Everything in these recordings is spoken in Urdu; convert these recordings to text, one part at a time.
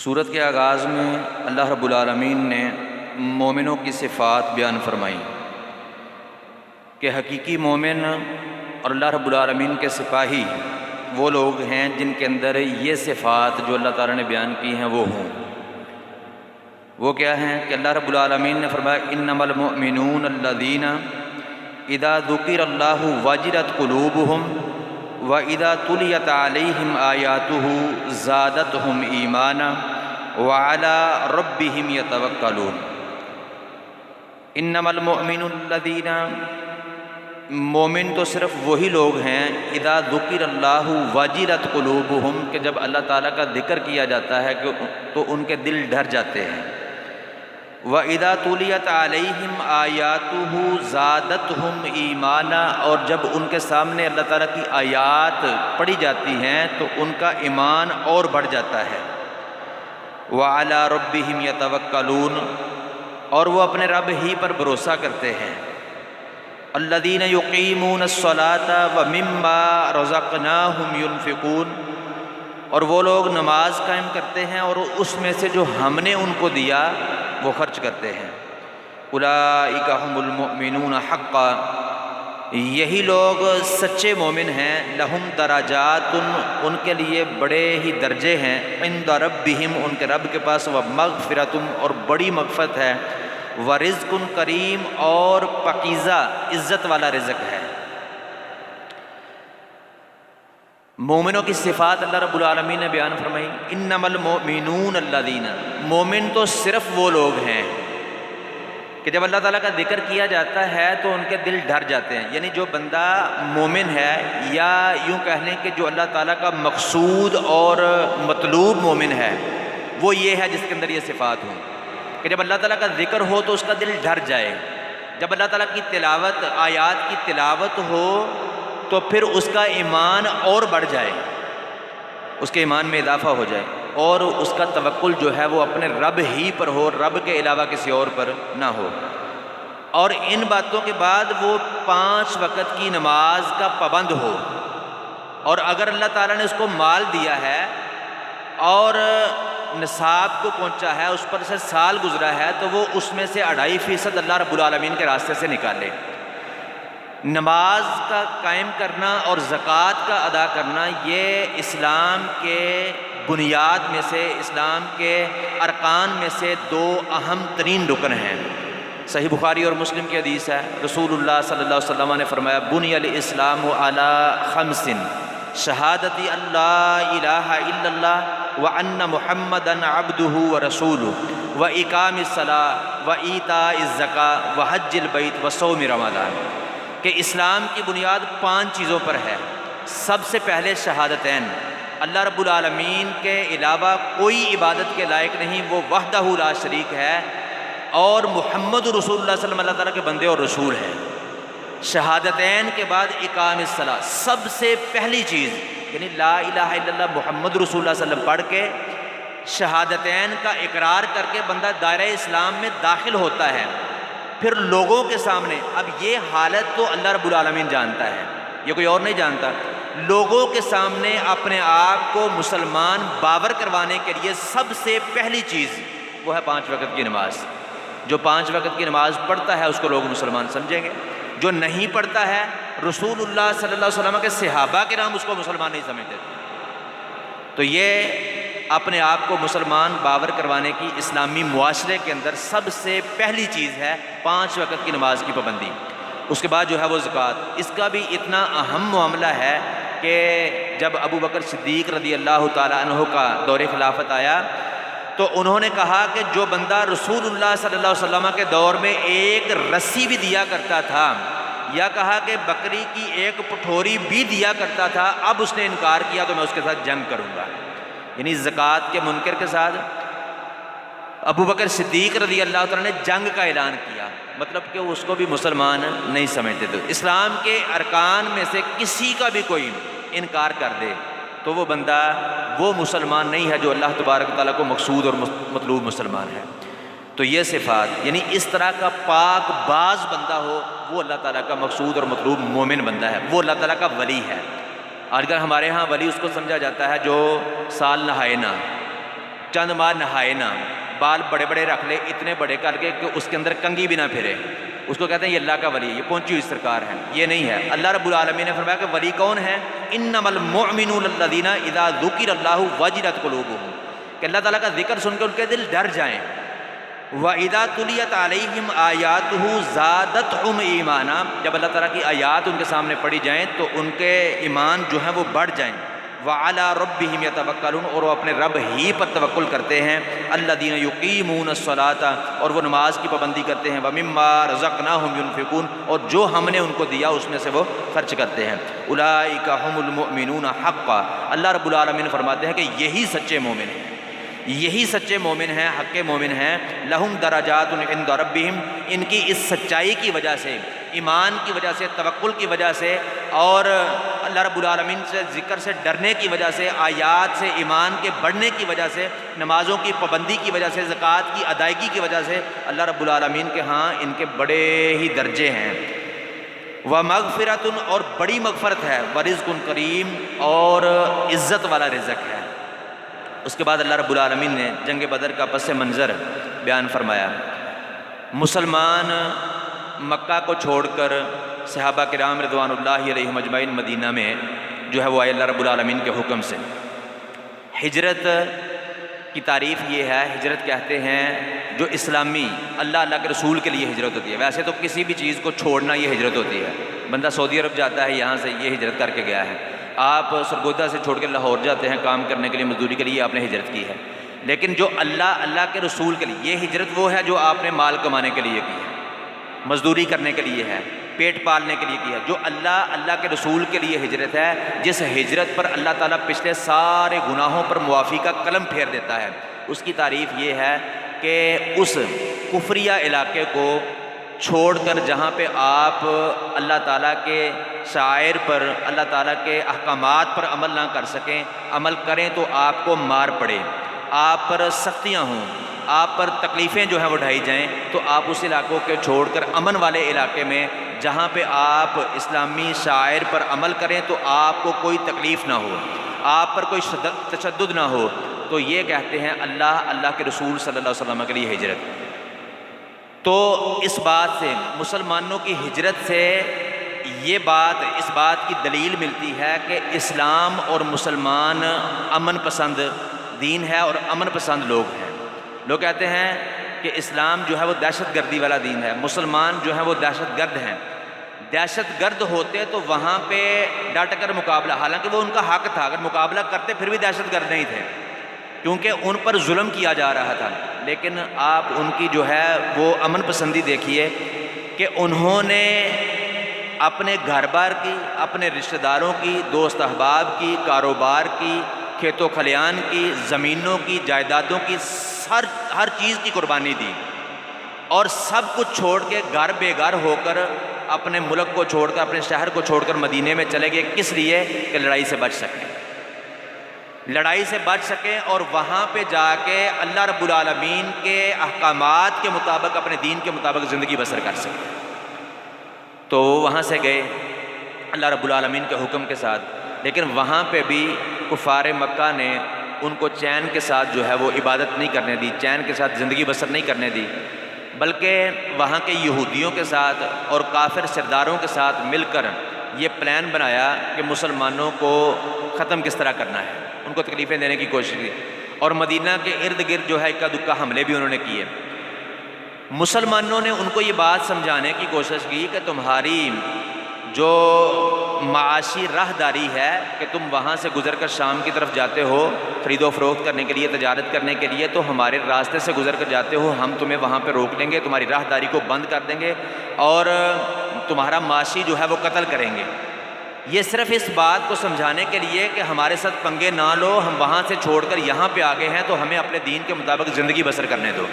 سورت کے آغاز میں اللہ رب العالمین نے مومنوں کی صفات بیان فرمائی کہ حقیقی مومن اور اللہ رب العالمین کے سپاہی وہ لوگ ہیں جن کے اندر یہ صفات جو اللہ تعالیٰ نے بیان کی ہیں وہ ہوں۔ وہ کیا ہیں کہ اللہ رب العالمین نے فرمایا انما المؤمنون الذین اذا ذکر اللہ وجلت قلوبہم وَإِذَا تُلِيَتْ عَلَيْهِمْ آيَاتُهُ زَادَتْهُمْ إِيمَانًا وَعَلَىٰ رَبِّهِمْ يَتَوَكَّلُونَ۔ إِنَّمَا الْمُؤْمِنُ الَّذِينَ، مومن تو صرف وہی لوگ ہیں اذا ذکر اللہ وجلت قلوبہم، کہ جب اللہ تعالیٰ کا ذکر کیا جاتا ہے تو ان کے دل ڈر جاتے ہیں۔ وَإِذَا تُلِيَتْ عَلَيْهِمْ آيَاتُهُ زَادَتْهُمْ إِيمَانًا، اور جب ان کے سامنے اللہ تعالیٰ کی آیات پڑھی جاتی ہیں تو ان کا ایمان اور بڑھ جاتا ہے۔ وَعَلَىٰ رَبِّهِمْ يَتَوَكَّلُونَ، اور وہ اپنے رب ہی پر بھروسہ کرتے ہیں۔ الَّذِينَ يُقِيمُونَ الصَّلَاةَ وَمِمَّا رَزَقْنَاهُمْ يُنْفِقُونَ، اور وہ لوگ نماز قائم کرتے ہیں اور اس میں سے جو ہم نے ان کو دیا وہ خرچ کرتے ہیں۔ اولئک ھم المؤمنون حقا، یہی لوگ سچے مومن ہیں۔ لہم درجات، ان کے لیے بڑے ہی درجے ہیں۔ عند ربہم، ان کے رب کے پاس، ومغفرۃ، اور بڑی مغفرت ہے۔ ورزق کریم، اور پاکیزہ عزت والا رزق ہے۔ مومنوں کی صفات اللہ رب العالمین نے بیان فرمائی۔ انما المؤمنون الذین، مومن تو صرف وہ لوگ ہیں کہ جب اللہ تعالیٰ کا ذکر کیا جاتا ہے تو ان کے دل ڈر جاتے ہیں۔ یعنی جو بندہ مومن ہے، یا یوں کہہ لیں کہ جو اللہ تعالیٰ کا مقصود اور مطلوب مومن ہے، وہ یہ ہے جس کے اندر یہ صفات ہوں کہ جب اللہ تعالیٰ کا ذکر ہو تو اس کا دل ڈر جائے۔ جب اللہ تعالیٰ کی تلاوت، آیات کی تلاوت ہو تو پھر اس کا ایمان اور بڑھ جائے، اس کے ایمان میں اضافہ ہو جائے، اور اس کا توکل جو ہے وہ اپنے رب ہی پر ہو، رب کے علاوہ کسی اور پر نہ ہو۔ اور ان باتوں کے بعد وہ 5 وقت کی نماز کا پابند ہو، اور اگر اللہ تعالیٰ نے اس کو مال دیا ہے اور نصاب کو پہنچا ہے، اس پر سے سال گزرا ہے، تو وہ اس میں سے 2.5% اللہ رب العالمین کے راستے سے نکالے۔ نماز کا قائم کرنا اور زکوٰۃ کا ادا کرنا یہ اسلام کے بنیاد میں سے، اسلام کے ارکان میں سے 2 اہم ترین رکن ہیں۔ صحیح بخاری اور مسلم کی حدیث ہے، رسول اللہ صلی اللہ علیہ وسلم نے فرمایا بنی الاسلام علی 5، شہادت اللہ الہ الا اللہ وان محمدا عبدہ ورسولہ واقام الصلاۃ وایتاء الزکاۃ وحج البیت وصوم رمضان، کہ اسلام کی بنیاد 5 چیزوں پر ہے۔ سب سے پہلے شہادتین، اللہ رب العالمین کے علاوہ کوئی عبادت کے لائق نہیں، وہ وحدہ لا شریک ہے، اور محمد رسول اللہ صلی اللہ علیہ وسلم اللہ تعالیٰ کے بندے اور رسول ہیں۔ شہادتین کے بعد اقام الصلاۃ، سب سے پہلی چیز، یعنی لا الہ الا اللہ محمد رسول اللہ صلی اللہ علیہ وسلم پڑھ کے شہادتین کا اقرار کر کے بندہ دائرہ اسلام میں داخل ہوتا ہے۔ پھر لوگوں کے سامنے، اب یہ حالت تو اللہ رب العالمین جانتا ہے، یہ کوئی اور نہیں جانتا، لوگوں کے سامنے اپنے آپ کو مسلمان باور کروانے کے لیے سب سے پہلی چیز وہ ہے 5 وقت کی نماز۔ جو 5 وقت کی نماز پڑھتا ہے اس کو لوگ مسلمان سمجھیں گے، جو نہیں پڑھتا ہے، رسول اللہ صلی اللہ علیہ وسلم کے صحابہ کرام اس کو مسلمان نہیں سمجھتے تھے۔ تو یہ اپنے آپ کو مسلمان باور کروانے کی اسلامی معاشرے کے اندر سب سے پہلی چیز ہے 5 وقت کی نماز کی پابندی۔ اس کے بعد جو ہے وہ زکوٰۃ، اس کا بھی اتنا اہم معاملہ ہے کہ جب ابو بکر صدیق رضی اللہ تعالیٰ عنہ کا دور خلافت آیا تو انہوں نے کہا کہ جو بندہ رسول اللہ صلی اللہ علیہ وسلم کے دور میں ایک رسی بھی دیا کرتا تھا، یا کہا کہ بکری کی ایک پٹھوری بھی دیا کرتا تھا، اب اس نے انکار کیا تو میں اس کے ساتھ جنگ کروں گا۔ یعنی زکوٰۃ کے منکر کے ساتھ ابو بکر صدیق رضی اللہ تعالیٰ نے جنگ کا اعلان کیا، مطلب کہ اس کو بھی مسلمان نہیں سمجھتے تھے۔ اسلام کے ارکان میں سے کسی کا بھی کوئی انکار کر دے تو وہ بندہ وہ مسلمان نہیں ہے جو اللہ تبارک تعالیٰ کو مقصود اور مطلوب مسلمان ہے۔ تو یہ صفات، یعنی اس طرح کا پاک باز بندہ ہو، وہ اللہ تعالیٰ کا مقصود اور مطلوب مومن بندہ ہے، وہ اللہ تعالیٰ کا ولی ہے۔ آج کل ہمارے ہاں ولی اس کو سمجھا جاتا ہے جو سال نہائے نہ، چند ماہ نہائے نہ، بال بڑے بڑے رکھ لے، اتنے بڑے کر کے کہ اس کے اندر کنگھی بھی نہ پھرے، اس کو کہتے ہیں یہ اللہ کا ولی ہے، یہ پہنچی ہوئی سرکار ہے۔ یہ نہیں ہے۔ اللہ رب العالمین نے فرمایا کہ ولی کون ہے؟ انما المؤمنون الذین اذا ذکر اللہ وجلت قلوبہم، کہ اللہ تعالیٰ کا ذکر سن کے ان کے دل ڈر جائیں۔ وَإِذَا تُلِيَتْ عَلَيْهِمْ آيَاتُهُ زَادَتْهُمْ ایمانا، جب اللہ تعالیٰ کی آیات ان کے سامنے پڑھی جائیں تو ان کے ایمان جو ہیں وہ بڑھ جائیں۔ وَعَلَىٰ رَبِّهِمْ يَتَوَكَّلُونَ، اور وہ اپنے رب ہی پر توکل کرتے ہیں۔ الَّذِينَ يُقِيمُونَ الصَّلَاةَ، اور وہ نماز کی پابندی کرتے ہیں۔ وَمِمَّا رَزَقْنَاهُمْ يُنْفِقُونَ، اور جو ہم نے ان کو دیا اس میں سے وہ خرچ کرتے ہیں۔ أُولَٰئِكَ هُمُ الْمُؤْمِنُونَ حَقًّا، اللہ رب العالمین فرماتے ہیں کہ یہی سچے مومن ہیں، یہی سچے مومن ہیں، حق مومن ہیں۔ لہم درجات عند ربہم، ان کی اس سچائی کی وجہ سے، ایمان کی وجہ سے، توکل کی وجہ سے، اور اللہ رب العالمین سے ذکر سے ڈرنے کی وجہ سے، آیات سے ایمان کے بڑھنے کی وجہ سے، نمازوں کی پابندی کی وجہ سے، زکوٰۃ کی ادائیگی کی وجہ سے، اللہ رب العالمین کے ہاں ان کے بڑے ہی درجے ہیں۔ وَمَغْفِرَةٌ، اور بڑی مغفرت ہے۔ وَرِزْقٌ کریم، اور عزت والا رزق ہے۔ اس کے بعد اللہ رب العالمین نے جنگ بدر کا پس منظر بیان فرمایا۔ مسلمان مکہ کو چھوڑ کر صحابہ کرام رضوان اللہ علیہم اجمعین مدینہ میں جو ہے وہ آئے اللہ رب العالمین کے حکم سے۔ ہجرت کی تعریف یہ ہے، ہجرت کہتے ہیں جو اسلامی اللہ کے رسول کے لیے ہجرت ہوتی ہے۔ ویسے تو کسی بھی چیز کو چھوڑنا یہ ہجرت ہوتی ہے، بندہ سعودی عرب جاتا ہے، یہاں سے یہ ہجرت کر کے گیا ہے۔ آپ سرگودا سے چھوڑ کے لاہور جاتے ہیں کام کرنے کے لیے، مزدوری کے لیے، آپ نے ہجرت کی ہے۔ لیکن جو اللہ کے رسول کے لیے، یہ ہجرت وہ ہے جو آپ نے مال کمانے کے لیے کی ہے، مزدوری کرنے کے لیے ہے، پیٹ پالنے کے لیے کی ہے۔ جو اللہ کے رسول کے لیے ہجرت ہے، جس ہجرت پر اللہ تعالیٰ پچھلے سارے گناہوں پر معافی کا قلم پھیر دیتا ہے، اس کی تعریف یہ ہے کہ اس کفریہ علاقے کو چھوڑ کر جہاں پہ آپ اللہ تعالیٰ کے شعائر پر، اللہ تعالیٰ کے احکامات پر عمل نہ کر سکیں، عمل کریں تو آپ کو مار پڑے، آپ پر سختیاں ہوں، آپ پر تکلیفیں جو ہیں وہ ڈھائی جائیں، تو آپ اس علاقوں کے چھوڑ کر امن والے علاقے میں جہاں پہ آپ اسلامی شعائر پر عمل کریں تو آپ کو کوئی تکلیف نہ ہو، آپ پر کوئی تشدد نہ ہو، تو یہ کہتے ہیں اللہ کے رسول صلی اللہ علیہ وسلم کے لیے ہجرت۔ تو اس بات سے، مسلمانوں کی ہجرت سے اس بات کی دلیل ملتی ہے کہ اسلام اور مسلمان امن پسند دین ہے اور امن پسند لوگ ہیں۔ لوگ کہتے ہیں کہ اسلام جو ہے وہ دہشت گردی والا دین ہے، مسلمان جو ہیں وہ دہشت گرد ہیں۔ دہشت گرد ہوتے تو وہاں پہ ڈٹ کر مقابلہ، حالانکہ وہ ان کا حق تھا، اگر مقابلہ کرتے پھر بھی دہشت گرد نہیں تھے، کیونکہ ان پر ظلم کیا جا رہا تھا۔ لیکن آپ ان کی جو ہے وہ امن پسندی دیکھیے کہ انہوں نے اپنے گھر بار کی، اپنے رشتہ داروں کی، دوست احباب کی، کاروبار کی، کھیت و کھلیان کی، زمینوں کی، جائیدادوں کی، ہر چیز کی قربانی دی، اور سب کچھ چھوڑ کے گھر بے گھر ہو کر اپنے ملک کو چھوڑ کر، اپنے شہر کو چھوڑ کر مدینے میں چلے گئے۔ کس لیے؟ کہ لڑائی سے بچ سکیں، لڑائی سے بچ سکیں، اور وہاں پہ جا کے اللہ رب العالمین کے احکامات کے مطابق، اپنے دین کے مطابق زندگی بسر کر سکیں۔ تو وہاں سے گئے اللہ رب العالمین کے حکم کے ساتھ، لیکن وہاں پہ بھی کفار مکہ نے ان کو چین کے ساتھ جو ہے وہ عبادت نہیں کرنے دی، چین کے ساتھ زندگی بسر نہیں کرنے دی، بلکہ وہاں کے یہودیوں کے ساتھ اور کافر سرداروں کے ساتھ مل کر یہ پلان بنایا کہ مسلمانوں کو ختم کس طرح کرنا ہے، ان کو تکلیفیں دینے کی کوشش کی، اور مدینہ کے ارد گرد جو ہے اکا دکا حملے بھی انہوں نے کیے۔ مسلمانوں نے ان کو یہ بات سمجھانے کی کوشش کی کہ تمہاری جو معاشی راہداری ہے کہ تم وہاں سے گزر کر شام کی طرف جاتے ہو خرید و فروخت کرنے کے لیے، تجارت کرنے کے لیے، تو ہمارے راستے سے گزر کر جاتے ہو، ہم تمہیں وہاں پہ روک لیں گے، تمہاری راہداری کو بند کر دیں گے، اور تمہارا معاشی جو ہے وہ قتل کریں گے۔ یہ صرف اس بات کو سمجھانے کے لیے کہ ہمارے ساتھ پنگے نہ لو، ہم وہاں سے چھوڑ کر یہاں پہ آ گئے ہیں تو ہمیں اپنے دین کے مطابق زندگی بسر کرنے دو۔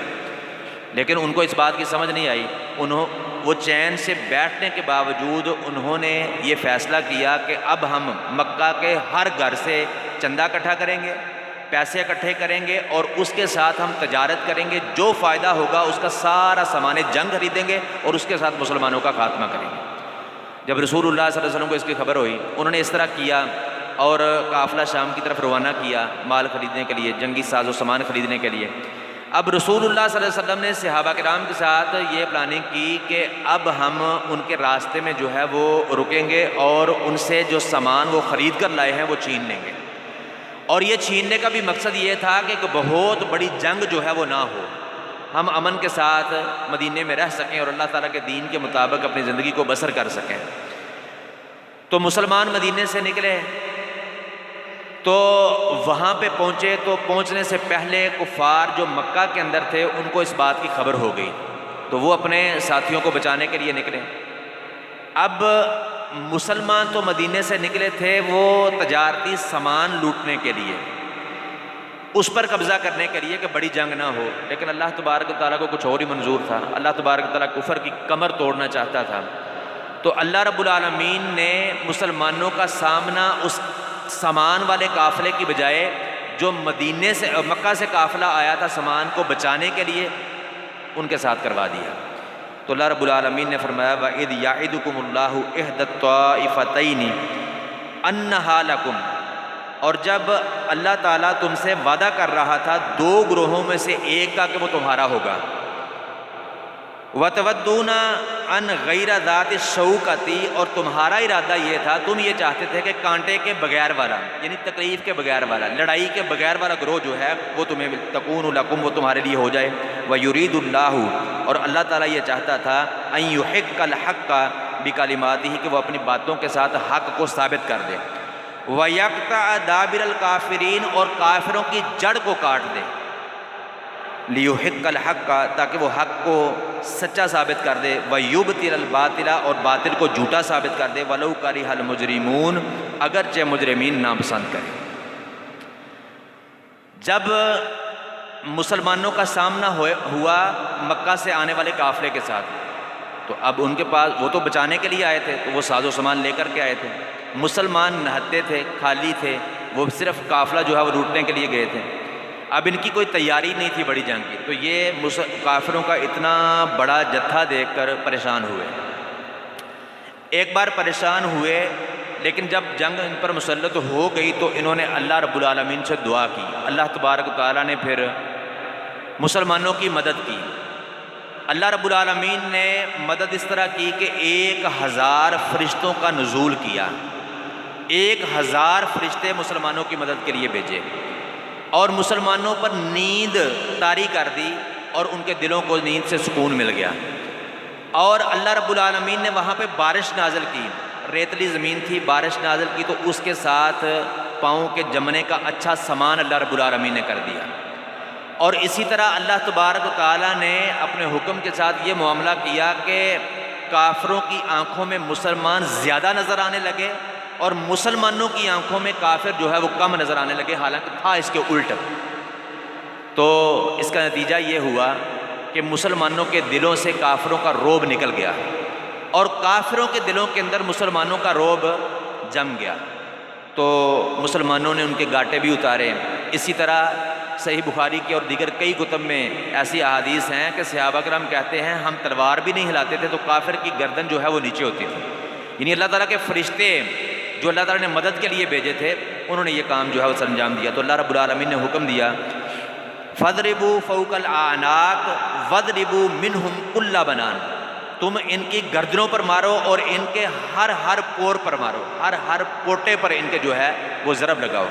لیکن ان کو اس بات کی سمجھ نہیں آئی، وہ چین سے بیٹھنے کے باوجود انہوں نے یہ فیصلہ کیا کہ اب ہم مکہ کے ہر گھر سے چندہ اکٹھا کریں گے، پیسے اکٹھے کریں گے، اور اس کے ساتھ ہم تجارت کریں گے، جو فائدہ ہوگا اس کا سارا سامان جنگ خریدیں گے اور اس کے ساتھ مسلمانوں کا خاتمہ کریں گے۔ جب رسول اللہ صلی اللہ علیہ وسلم کو اس کی خبر ہوئی، انہوں نے اس طرح کیا، اور قافلہ شام کی طرف روانہ کیا مال خریدنے کے لیے، جنگی ساز و سامان خریدنے کے لیے۔ اب رسول اللہ صلی اللہ علیہ وسلم نے صحابہ کرام کے ساتھ یہ پلاننگ کی کہ اب ہم ان کے راستے میں جو ہے وہ رکیں گے اور ان سے جو سامان وہ خرید کر لائے ہیں وہ چھین لیں گے، اور یہ چھیننے کا بھی مقصد یہ تھا کہ ایک بہت بڑی جنگ جو ہے وہ نہ ہو، ہم امن کے ساتھ مدینے میں رہ سکیں اور اللہ تعالیٰ کے دین کے مطابق اپنی زندگی کو بسر کر سکیں۔ تو مسلمان مدینے سے نکلے تو وہاں پہ پہنچے، تو پہنچنے سے پہلے کفار جو مکہ کے اندر تھے ان کو اس بات کی خبر ہو گئی، تو وہ اپنے ساتھیوں کو بچانے کے لیے نکلے۔ اب مسلمان تو مدینے سے نکلے تھے وہ تجارتی سامان لوٹنے کے لیے، اس پر قبضہ کرنے کے لیے کہ بڑی جنگ نہ ہو، لیکن اللہ تبارک و تعالیٰ کو کچھ اور ہی منظور تھا۔ اللہ تبارک و تعالیٰ کفر کی کمر توڑنا چاہتا تھا، تو اللہ رب العالمین نے مسلمانوں کا سامنا اس سامان والے قافلے کی بجائے جو مدینے سے مکہ سے قافلہ آیا تھا سامان کو بچانے کے لیے ان کے ساتھ کروا دیا۔ تو اللہ رب العالمین نے فرمایا وَإِذْ يَعِدُكُمُ اللَّهُ إِحْدَى الطَّائِفَتَيْنِ أَنَّهَا لَكُمْ، اور جب اللہ تعالیٰ تم سے وعدہ کر رہا تھا دو گروہوں میں سے ایک کا کہ وہ تمہارا ہوگا، وَتَوَدُّونَ عَنْ غَيْرَ ذَاتِ الشَّوْكَةِ، اور تمہارا ارادہ یہ تھا، تم یہ چاہتے تھے کہ کانٹے کے بغیر والا، یعنی تکلیف کے بغیر والا، لڑائی کے بغیر والا گروہ جو ہے وہ تمہیں تکون لکم، وہ تمہارے لیے ہو جائے۔ وَيُرِيدُ اللَّهُ، اور اللہ تعالیٰ یہ چاہتا تھا أَن يُحِقَّ الْحَقَّ بِكَلِمَاتِهِ، کہ وہ اپنی باتوں کے ساتھ حق کو ثابت کر دے۔ وَيَقْطَعَ دَابِرَ الْكَافِرِينَ، اور کافروں کی جڑ کو کاٹ دے۔ لِيُحِقَّ الْحَقَّ، تاکہ وہ حق کو سچا ثابت کر دے۔ وَيُبْطِلَ الْبَاطِلَ، اور باطل کو جھوٹا ثابت کر دے۔ وَلَوْ كَرِهَ الْمُجْرِمُونَ، اگرچہ مجرمین ناپسند کریں۔ جب مسلمانوں کا سامنا ہوا مکہ سے آنے والے قافلے کے ساتھ، تو اب ان کے پاس، وہ تو بچانے کے لیے آئے تھے تو وہ ساز و سامان لے کر کے آئے تھے، مسلمان نہتے تھے، خالی تھے، وہ صرف قافلہ جو ہے وہ لوٹنے کے لیے گئے تھے۔ اب ان کی کوئی تیاری نہیں تھی بڑی جنگ کی، تو یہ کافروں کا اتنا بڑا جتھا دیکھ کر پریشان ہوئے۔ ایک بار پریشان ہوئے، لیکن جب جنگ ان پر مسلط ہو گئی تو انہوں نے اللہ رب العالمین سے دعا کی، اللہ تبارک و تعالیٰ نے پھر مسلمانوں کی مدد کی۔ اللہ رب العالمین نے مدد اس طرح کی کہ 1000 فرشتوں کا نزول کیا، 1000 فرشتے مسلمانوں کی مدد کے لیے بھیجے، اور مسلمانوں پر نیند طاری کر دی اور ان کے دلوں کو نیند سے سکون مل گیا۔ اور اللہ رب العالمین نے وہاں پہ بارش نازل کی، ریتلی زمین تھی، بارش نازل کی تو اس کے ساتھ پاؤں کے جمنے کا اچھا سامان اللہ رب العالمین نے کر دیا۔ اور اسی طرح اللہ تبارک و تعالیٰ نے اپنے حکم کے ساتھ یہ معاملہ کیا کہ کافروں کی آنکھوں میں مسلمان زیادہ نظر آنے لگے اور مسلمانوں کی آنکھوں میں کافر جو ہے وہ کم نظر آنے لگے، حالانکہ تھا اس کے الٹ۔ تو اس کا نتیجہ یہ ہوا کہ مسلمانوں کے دلوں سے کافروں کا رعب نکل گیا اور کافروں کے دلوں کے اندر مسلمانوں کا رعب جم گیا، تو مسلمانوں نے ان کے گاٹے بھی اتارے۔ اسی طرح صحیح بخاری کی اور دیگر کئی کتب میں ایسی احادیث ہیں کہ صحابہ کرام کہتے ہیں ہم تلوار بھی نہیں ہلاتے تھے تو کافر کی گردن جو ہے وہ نیچے ہوتی تھی۔ یعنی اللہ تعالیٰ کے فرشتے جو اللہ تعالیٰ نے مدد کے لیے بھیجے تھے انہوں نے یہ کام جو ہے وہ سر انجام دیا۔ تو اللہ رب العالمین نے حکم دیا فَضْرِبُوا فَوْقَ الْأَعْنَاقِ وَاضْرِبُوا مِنْهُمْ كُلَّ بَنَانٍ، تم ان کی گردنوں پر مارو اور ان کے ہر پور پر مارو، ہر پوٹے پر ان کے جو ہے وہ ضرب لگاؤ۔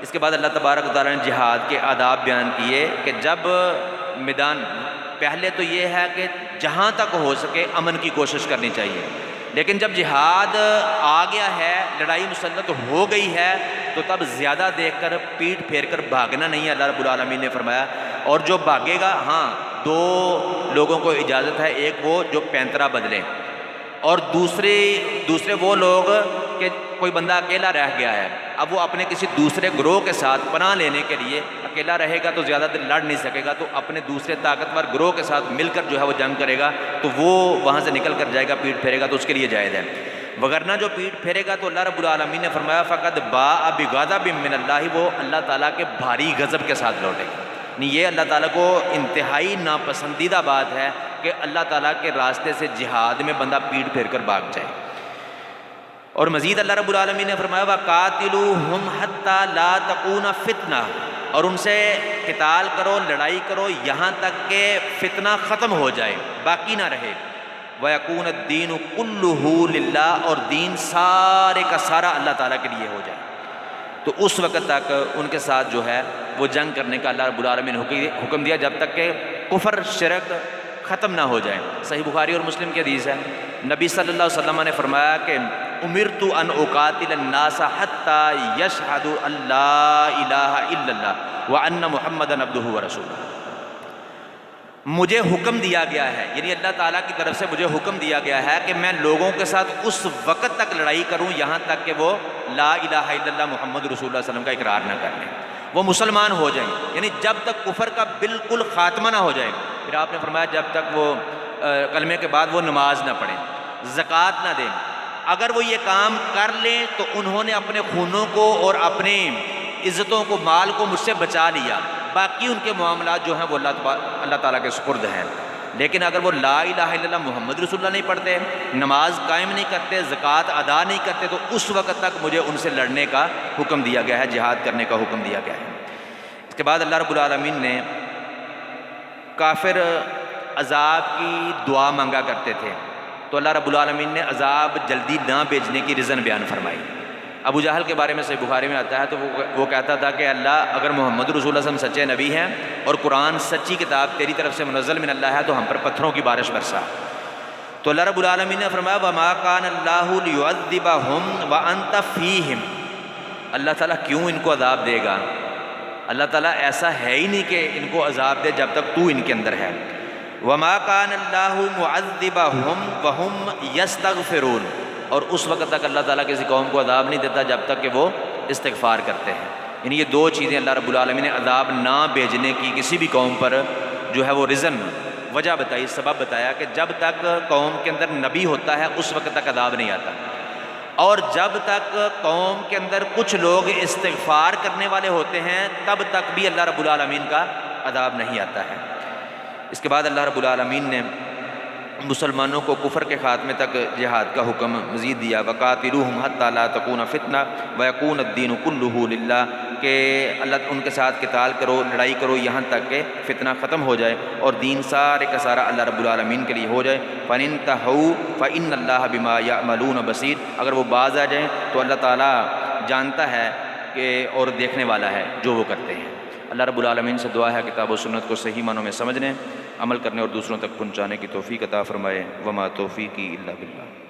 اس کے بعد اللہ تبارک و تعالیٰ نے جہاد کے آداب بیان کیے کہ جب میدان، پہلے تو یہ ہے کہ جہاں تک ہو سکے امن کی کوشش کرنی چاہیے، لیکن جب جہاد آ گیا ہے، لڑائی مسلط ہو گئی ہے، تو تب زیادہ دیکھ کر پیٹ پھیر کر بھاگنا نہیں ہے۔ اللہ رب العالمین نے فرمایا اور جو بھاگے گا، ہاں 2 لوگوں کو اجازت ہے، ایک وہ جو پینترا بدلے اور دوسرے وہ لوگ کہ کوئی بندہ اکیلا رہ گیا ہے، اب وہ اپنے کسی دوسرے گروہ کے ساتھ پناہ لینے کے لیے، اکیلا رہے گا تو زیادہ دیر لڑ نہیں سکے گا، تو اپنے دوسرے طاقتور گروہ کے ساتھ مل کر جو ہے وہ جنگ کرے گا، تو وہ وہاں سے نکل کر جائے گا، پیٹ پھیرے گا تو اس کے لیے جائز ہے۔ وگرنہ جو پیٹ پھیرے گا تو اللہ رب العالمین نے فرمایا فقط باء بغضب من اللہ، وہ اللہ تعالیٰ کے بھاری غضب کے ساتھ لوٹے گا۔ یہ اللہ تعالیٰ کو انتہائی ناپسندیدہ بات ہے کہ اللہ تعالیٰ کے راستے سے جہاد میں بندہ پیٹ پھیر کر بھاگ جائے۔ اور مزید اللہ رب العالمین نے فرمایا وَقَاتِلُوهُمْ حَتَّى لَا تَكُونَ فِتْنَةٌ، اور ان سے قتال کرو، لڑائی کرو یہاں تک کہ فتنہ ختم ہو جائے، باقی نہ رہے، وَيَكُونَ الدِّينُ كُلُّهُ لِلَّهِ، اور دین سارے کا سارا اللہ تعالیٰ کے لیے ہو جائے، تو اس وقت تک ان کے ساتھ جو ہے وہ جنگ کرنے کا اللہ رب العالمین نے حکم دیا، جب تک کہ کفر شرک ختم نہ ہو جائے۔ صحیح بخاری اور مسلم کی حدیث ہے، نبی صلی اللہ علیہ وسلم نے فرمایا کہ امرت ان اقاتل الناس حتی یشہدوا ان لا الہ الا اللہ وان محمدا عبدہ ورسولہ، مجھے حکم دیا گیا ہے، یعنی اللہ تعالیٰ کی طرف سے مجھے حکم دیا گیا ہے کہ میں لوگوں کے ساتھ اس وقت تک لڑائی کروں یہاں تک کہ وہ لا الہ الا اللہ محمد رسول اللہ صلی اللہ علیہ وسلم کا اقرار نہ کر لیں، وہ مسلمان ہو جائیں، یعنی جب تک کفر کا بالکل خاتمہ نہ ہو جائے۔ پھر آپ نے فرمایا جب تک وہ کلمے کے بعد وہ نماز نہ پڑھیں، زکوٰۃ نہ دیں، اگر وہ یہ کام کر لیں تو انہوں نے اپنے خونوں کو اور اپنے عزتوں کو، مال کو مجھ سے بچا لیا، باقی ان کے معاملات جو ہیں وہ اللہ تعالیٰ کے سپرد ہیں۔ لیکن اگر وہ لا الہ الا اللہ محمد رسول اللہ نہیں پڑھتے، نماز قائم نہیں کرتے، زکوٰۃ ادا نہیں کرتے، تو اس وقت تک مجھے ان سے لڑنے کا حکم دیا گیا ہے، جہاد کرنے کا حکم دیا گیا ہے۔ اس کے بعد اللہ رب العالمین نے کافر عذاب کی دعا مانگا کرتے تھے، تو اللہ رب العالمین نے عذاب جلدی نہ بھیجنے کی ریزن بیان فرمائی۔ ابو جہل کے بارے میں صحیح بخاری میں آتا ہے، تو وہ کہتا تھا کہ اللہ اگر محمد رسول اللہ صلی اللہ علیہ وسلم سچے نبی ہیں اور قرآن سچی کتاب تیری طرف سے منزل من اللہ ہے تو ہم پر پتھروں کی بارش برسا۔ تو اللہ رب العالمین نے فرمایا وَمَا كَانَ اللَّهُ لِيُعَذِّبَهُمْ وَأَنْتَ فِيهِمْ، اللہ تعالیٰ کیوں ان کو عذاب دے گا؟ اللہ تعالیٰ ایسا ہے ہی نہیں کہ ان کو عذاب دے جب تک تو ان کے اندر ہے۔ وَمَا كَانَ اللَّهُ مُعَذِّبَهُمْ وَهُمْ يَسْتَغْفِرُونَ، اور اس وقت تک اللہ تعالیٰ کسی قوم کو عذاب نہیں دیتا جب تک کہ وہ استغفار کرتے ہیں۔ یعنی یہ دو چیزیں اللہ رب العالمین نے عذاب نہ بھیجنے کی کسی بھی قوم پر جو ہے وہ ریزن، وجہ بتائی، سبب بتایا کہ جب تک قوم کے اندر نبی ہوتا ہے اس وقت تک عذاب نہیں آتا، اور جب تک قوم کے اندر کچھ لوگ استغفار کرنے والے ہوتے ہیں تب تک بھی اللہ رب العالمین کا عذاب نہیں آتا ہے۔ اس کے بعد اللہ رب العالمین نے مسلمانوں کو کفر کے خاتمے تک جہاد کا حکم مزید دیا، وَقَاتِلُوهُمْ حَتَّى لَا تَكُونَ فِتْنَةٌ وَيَكُونَ الدِّينُ كُلُّهُ لِلَّهِ، کہ اللہ ان کے ساتھ قتال کرو، لڑائی کرو یہاں تک کہ فتنہ ختم ہو جائے اور دین سارے کا سارا اللہ رب العالمین کے لیے ہو جائے۔ فَإِنْ انْتَهَوْا فَإِنَّ اللَّهَ بِمَا يَعْمَلُونَ بَصِيرٌ، اگر وہ باز آ جائیں تو اللہ تعالیٰ جانتا ہے کہ اور دیکھنے والا ہے جو وہ کرتے ہیں۔ اللہ رب العالمین سے دعا ہے کتاب و سنت کو صحیح معنوں میں سمجھنے، عمل کرنے اور دوسروں تک پہنچانے کی توفیق عطا فرمائے۔ وما توفیقی الا باللہ۔